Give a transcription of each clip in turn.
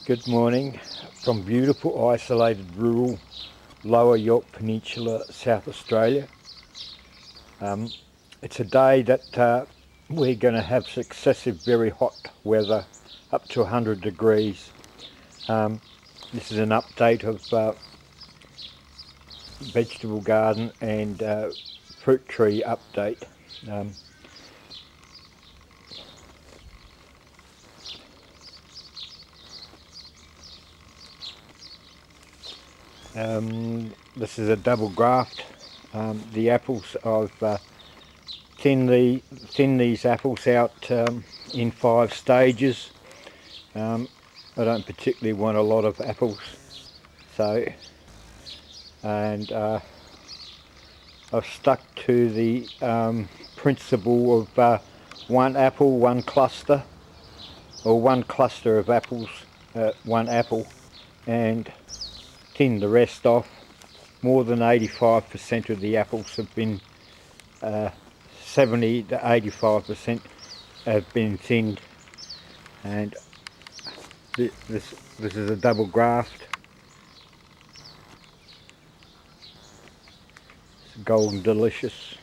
Good morning from beautiful, isolated, rural Lower Yorke Peninsula, South Australia. It's a day that we're going to have successive very hot weather, up to 100 degrees. This is an update of vegetable garden and fruit tree update. This is a double graft. The apples, I've thinned these apples out in 5 stages. I don't particularly want a lot of apples, and I've stuck to the principle of one apple, one cluster, or one cluster of apples, one apple, and thin the rest off. More than 85% of the apples have been 70 to 85% have been thinned, and this is a double graft. It's golden delicious.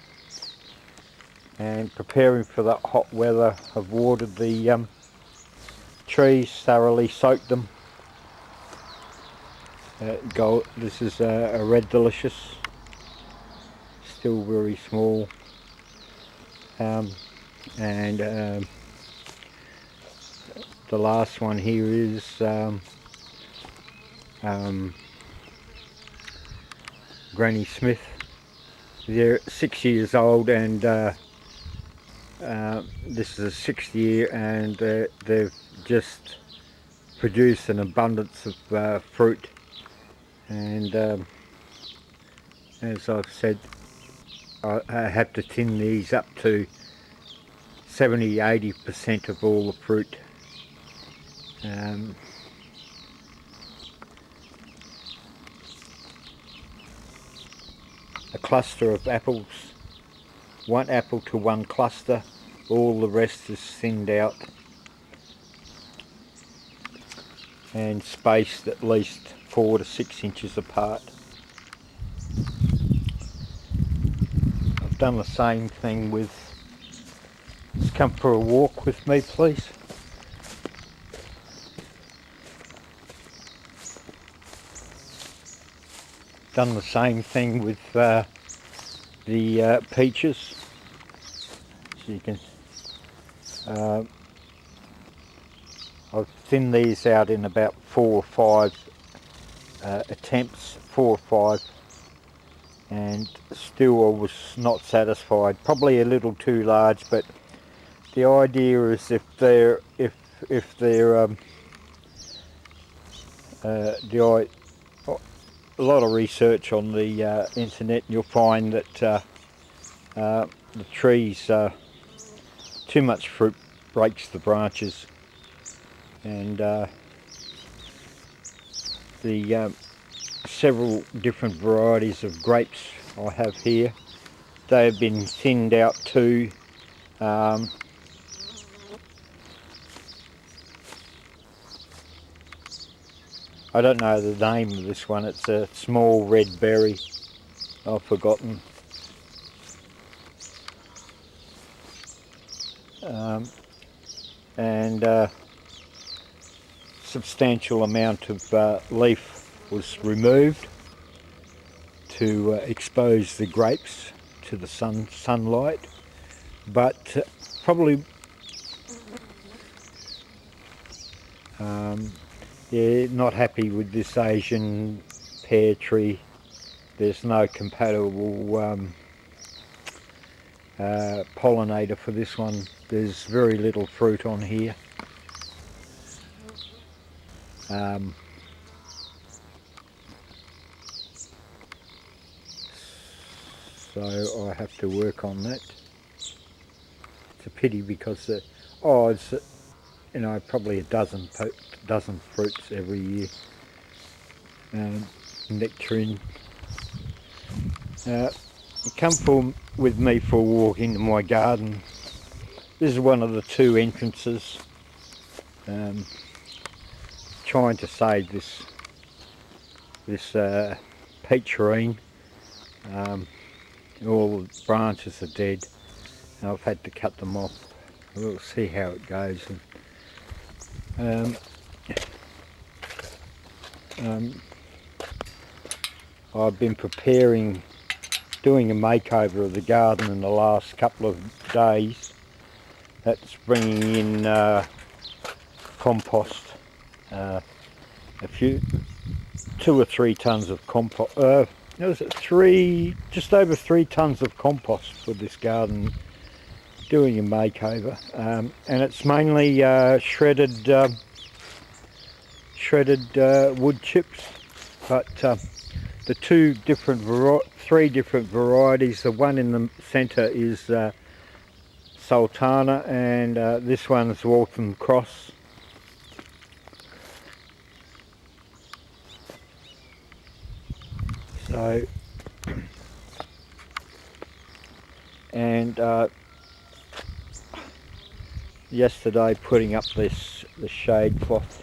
And preparing for that hot weather, I've watered the trees, thoroughly soaked them. This is a red delicious, still very small, and the last one here is Granny Smith. They're 6 years old, and this is a 6th year, and they've just produced an abundance of fruit. And as I've said, I have to thin these up to 70–80% of all the fruit. A cluster of apples, one apple to one cluster, all the rest is thinned out and spaced at least 4 to 6 inches apart. I've done the same thing with, let's come for a walk with me please. Done the same thing with the peaches. So you can, I've thinned these out in about 4 or 5 attempts, 4 or 5, and still I was not satisfied. Probably a little too large, but the idea is a lot of research on the internet, and you'll find that the trees, too much fruit breaks the branches, and the several different varieties of grapes I have here, they have been thinned out too. I don't know the name of this one. It's a small red berry. I've forgotten. And substantial amount of leaf was removed to expose the grapes to the sunlight, but probably yeah, not happy with this Asian pear tree. There's no compatible pollinator for this one. There's very little fruit on here. So I have to work on that. It's a pity because it's probably a dozen fruits every year. Nectarine. Come with me for a walk into my garden. This is one of the 2 entrances. trying to save this peacherine. All the branches are dead and I've had to cut them off. We'll see how it goes. I've been doing a makeover of the garden in the last couple of days. That's bringing in compost, a few 2 or 3 tons of compost. Just over 3 tons of compost for this garden. Doing a makeover, and it's mainly shredded wood chips, but the 3 different varieties. The one in the centre is Sultana, and this one's Waltham Cross. So, and yesterday putting up the shade cloth.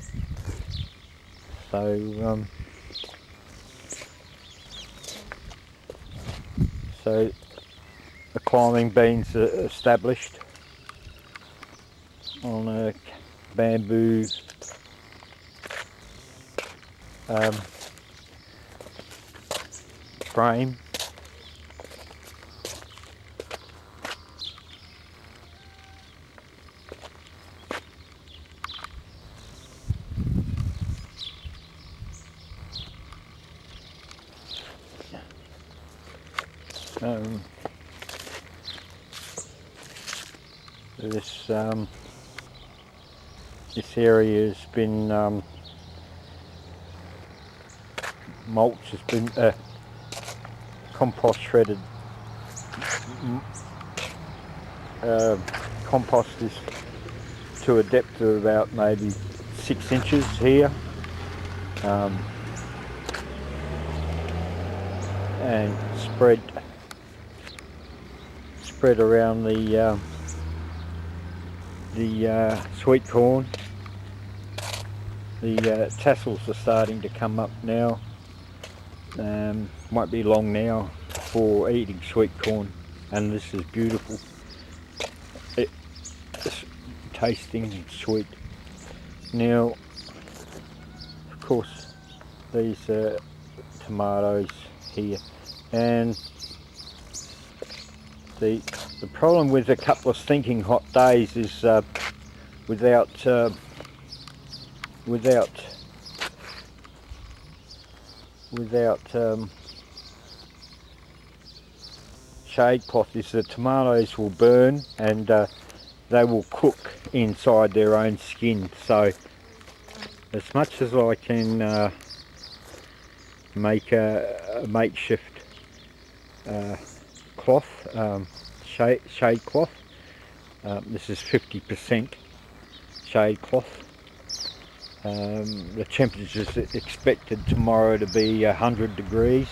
So the climbing beams are established on a bamboo frame. This area has been mulch has been compost shredded. Compost is to a depth of about maybe 6 inches here, and spread around the sweet corn. The tassels are starting to come up now. Won't be long now for eating sweet corn, and this is beautiful. It's tasting and sweet. Now, of course, these are tomatoes here, and the problem with a couple of stinking hot days is without shade cloth is the tomatoes will burn, and they will cook inside their own skin. So as much as I can make a makeshift cloth, shade cloth, this is 50% shade cloth. The temperature is expected tomorrow to be 100 degrees.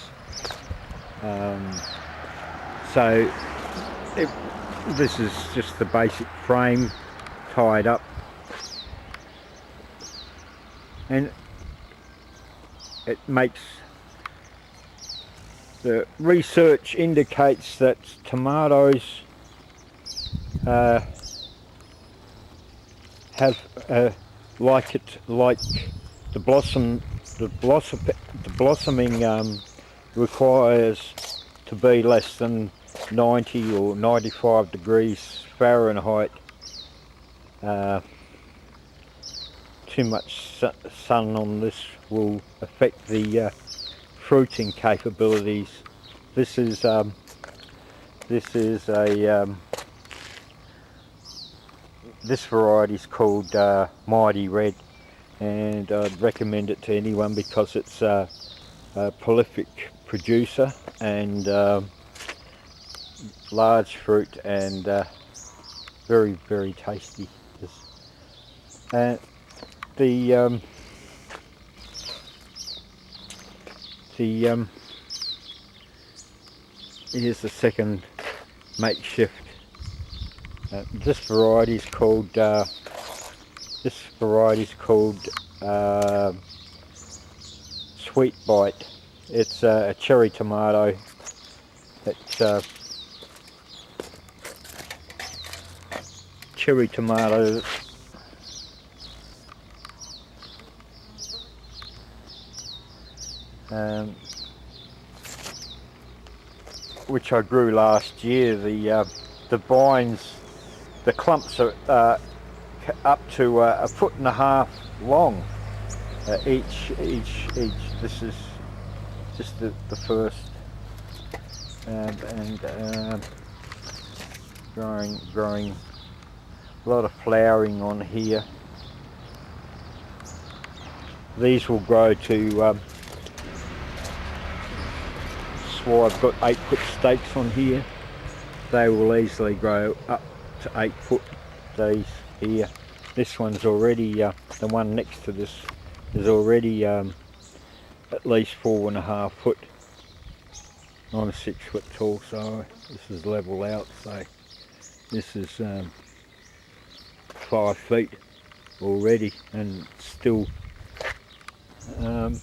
So this is just the basic frame tied up, and it makes, the research indicates that tomatoes have like the blossoming requires to be less than 90 or 95 degrees Fahrenheit. Too much sun on this will affect the fruiting capabilities. This is a this variety is called Mighty Red, and I'd recommend it to anyone because it's a prolific producer and large fruit, and very, very tasty. And here's the second makeshift. This variety is called Sweet Bite. It's a cherry tomato. It's cherry tomato. Which I grew last year. The vines, the clumps are up to 1.5 feet long. Each. This is just the first, and growing. A lot of flowering on here. These will grow to. So I've got 8-foot stakes on here. They will easily grow up to 8 foot. These here. This one's already, the one next to this is already at least 4.5 foot. I'm 6 foot tall, so this is level out. So this is 5 feet already, and still the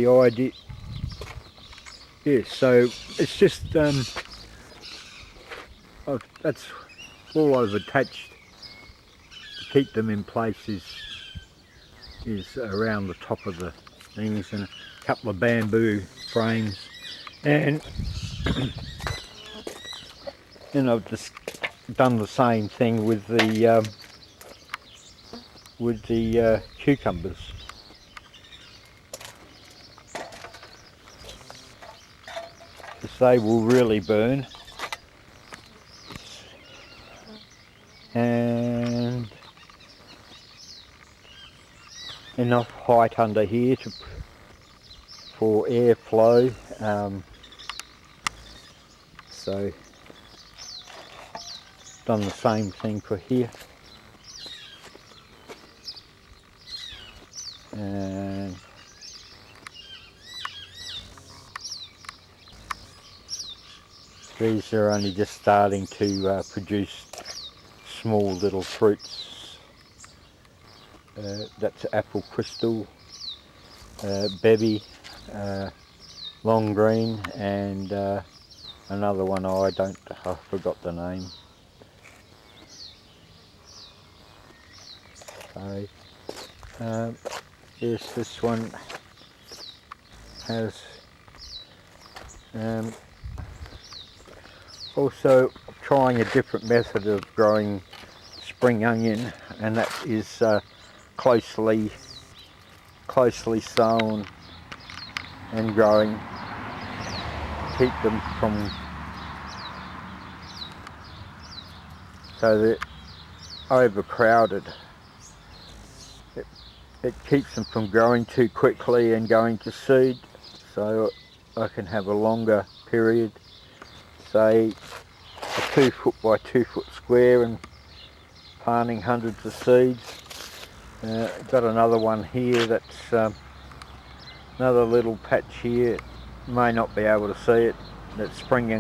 idea. Yeah, so it's just that's all I've attached to keep them in place is around the top of the things, and a couple of bamboo frames, and I've just done the same thing with the cucumbers. Because they will really burn. And enough height under here for airflow. So done the same thing for here. And these are only just starting to produce small little fruits. That's apple crystal, bevy, long green, and another one I forgot the name. So yes, this one has also trying a different method of growing spring onion, and that is closely sown and growing. Keep them from, so they're overcrowded. It keeps them from growing too quickly and going to seed, so I can have a longer period, say a 2 foot by 2 foot square, and planting hundreds of seeds. Got another one here that's another little patch here. You may not be able to see it. That's spring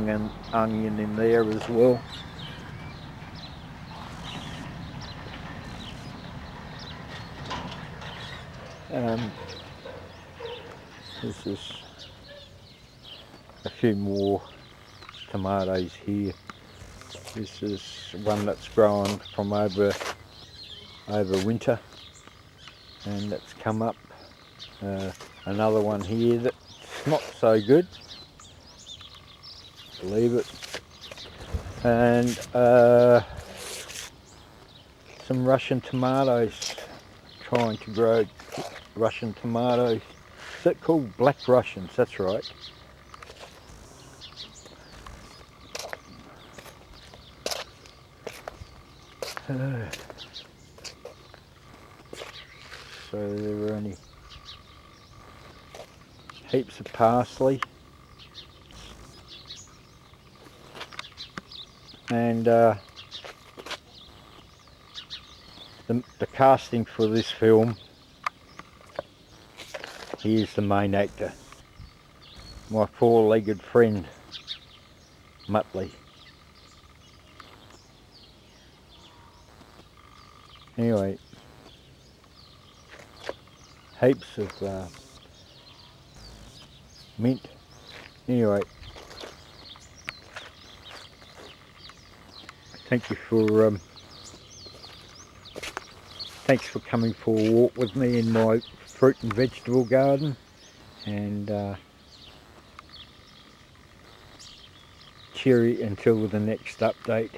onion in there as well. This is a few more tomatoes here. This is one that's grown from over winter, and that's come up. Another one here that's not so good, believe it. And some Russian tomatoes, trying to grow Russian tomatoes. Is that called Black Russians? That's right. So there were only heaps of parsley, and the casting for this film, here's the main actor, my four-legged friend Muttley. Anyway, heaps of mint. Anyway, thank you for thanks for coming for a walk with me in my fruit and vegetable garden, and cheery until the next update.